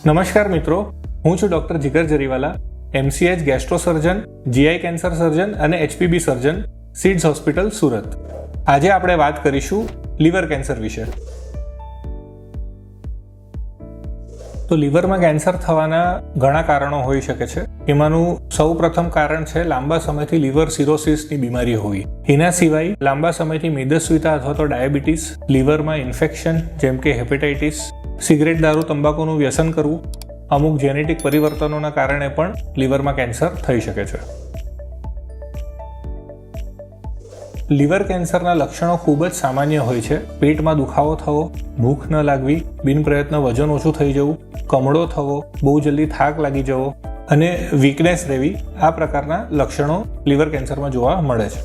નમસ્કાર મિત્રો, હું છું doctor Jigar Jariwala, MCH gastrosurgeon, GI cancer surgeon અને HPB surgeon, Seeds hospital Surat. આજે આપણે વાત કરીશું લીવર કેન્સર વિશે. તો લીવરમાં કેન્સર થવાના ઘણા કારણો હોઈ શકે છે. એમાંનું સૌ પ્રથમ કારણ છે લાંબા સમયથી લીવર સિરોસિસની બીમારી હોવી. એના સિવાય લાંબા સમયથી મેદસ્વીતા અથવા તો ડાયાબિટીસ, લીવરમાં ઇન્ફેક્શન જેમ કે હેપેટાઇટિસ, સિગરેટ, દારૂ, તંબાકુનું વ્યસન કરવું, અમુક જેનેટિક પરિવર્તનોના કારણે પણ લીવરમાં કેન્સર થઈ શકે છે. લીવર કેન્સરના લક્ષણો ખૂબ જ સામાન્ય હોય છે. પેટમાં દુખાવો થવો, ભૂખ ન લાગવી, બિનપ્રયત્ન વજન ઓછું થઈ જવું, કમળો થવો, બહુ જલ્દી થાક લાગી જવો અને વીકનેસ રહેવી, આ પ્રકારના લક્ષણો લીવર કેન્સરમાં જોવા મળે છે.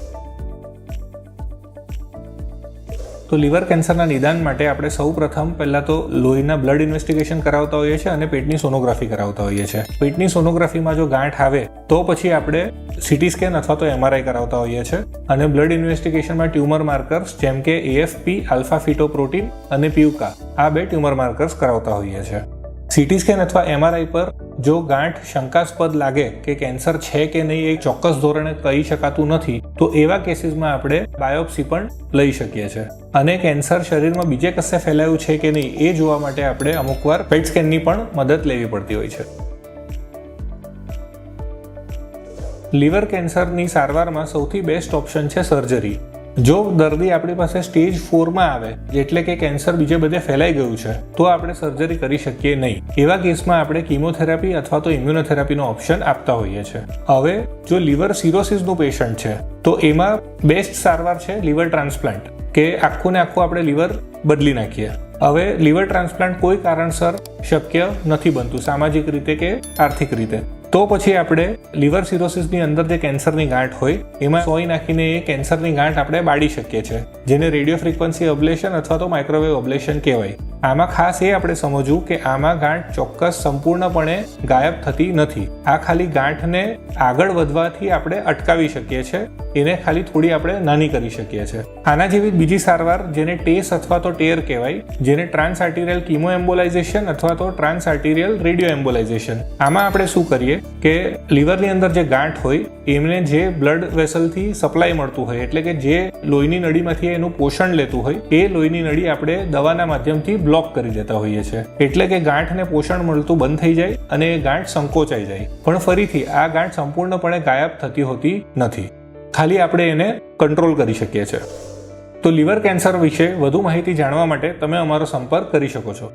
તો લીવર કેન્સરના નિદાન માટે આપણે સૌ પ્રથમ પહેલાં તો લોહીના બ્લડ ઇન્વેસ્ટિગેશન કરાવતા હોઈએ છીએ અને પેટની સોનોગ્રાફી કરાવતા હોઈએ છીએ. પેટની સોનોગ્રાફીમાં જો ગાંઠ આવે તો પછી આપણે CT સ્કેન અથવા તો MRI કરાવતા હોઈએ છીએ અને બ્લડ ઇન્વેસ્ટિગેશનમાં ટ્યુમર માર્કર્સ જેમ કે AFP, આલ્ફા ફિટોપ્રોટીન અને PUCA, આ બે ટ્યુમર માર્કર્સ કરાવતા હોઈએ છીએ. CT સ્કેન અથવા MRI પર જો ગાંઠ શંકાસ્પદ લાગે કે કેન્સર છે કે નહીં એ ચોક્કસ ધોરણે કહી શકાતું નથી, તો એવા કેસીસમાં આપણે બાયોપ્સી પણ લઈ શકીએ છીએ. અને કેન્સર શરીરમાં બીજે કશે ફેલાયું છે કે નહીં એ જોવા માટે આપણે અમુકવાર પેટ સ્કેનની પણ મદદ લેવી પડતી હોય છે. લીવર કેન્સરની સારવારમાં સૌથી બેસ્ટ ઓપ્શન છે સર્જરી. જો દર્દી આપણી પાસે સ્ટેજ 4માં આવે, એટલે કે કેન્સર બીજે બધે ફેલાઈ ગયું છે, તો આપણે સર્જરી કરી શકીએ નહીં. એવા કેસમાં આપણે કીમોથેરાપી અથવા તો ઇમ્યુનોથેરાપીનો ઓપ્શન આપતા હોઈએ છીએ. હવે જો લીવર સિરોસિસનું પેશન્ટ છે તો એમાં બેસ્ટ સારવાર છે લીવર ટ્રાન્સપ્લાન્ટ, કે આખું ને આખું આપણે લીવર બદલી નાખીએ. હવે લીવર ટ્રાન્સપ્લાન્ટ કોઈ કારણસર શક્ય નથી બનતું, સામાજિક રીતે કે આર્થિક રીતે, તો પછી આપણે લીવર સિરોસિસની અંદર જે કેન્સરની ગાંઠ હોય એમાં સોય નાખીને એ કેન્સરની ગાંઠ આપણે બાળી શકીએ છીએ, જેને રેડિયો ફ્રીક્વન્સી અબ્લેશન અથવા તો માઇક્રોવેવ અબ્લેશન કહેવાય. આમાં ખાસ એ આપણે સમજવું કે આમાં ગાંઠ ચોક્કસ સંપૂર્ણપણે ગાયબ થતી નથી. આ ખાલી ગાંઠને આગળ વધવાથી આપણે અટકાવી શકીએ છીએ, એને ખાલી થોડી આપણે નાની કરી શકીએ છીએ. આના જેવી બીજી સારવાર જેને ટેસ અથવા તો ટેર કહેવાય, જેને ટ્રાન્સ આર્ટિરિયલ કીમો એમ્બોલાઇઝેશન અથવા તો ટ્રાન્સ આર્ટિરિયલ રેડિયો એમ્બોલાઇઝેશન. આમાં આપણે શું કરીએ કે લીવરની અંદર જે ગાંઠ હોય એમને જે બ્લડ વેસલથી સપ્લાય મળતું હોય, એટલે કે જે લોહીની નળીમાંથી એનું પોષણ લેતું હોય, એ લોહીની નળી આપણે દવાના માધ્યમથી બ્લોક કરી દેતા હોઈએ છીએ. એટલે કે ગાંઠને પોષણ મળતું બંધ થઈ જાય અને એ ગાંઠ સંકોચાઈ જાય. પણ ફરીથી આ ગાંઠ સંપૂર્ણપણે ગાયબ થતી હોતી નથી, ખાલી આપણે એને કંટ્રોલ કરી શકીએ છીએ. તો લીવર કેન્સર વિશે વધુ માહિતી જાણવા માટે તમે અમારો સંપર્ક કરી શકો છો.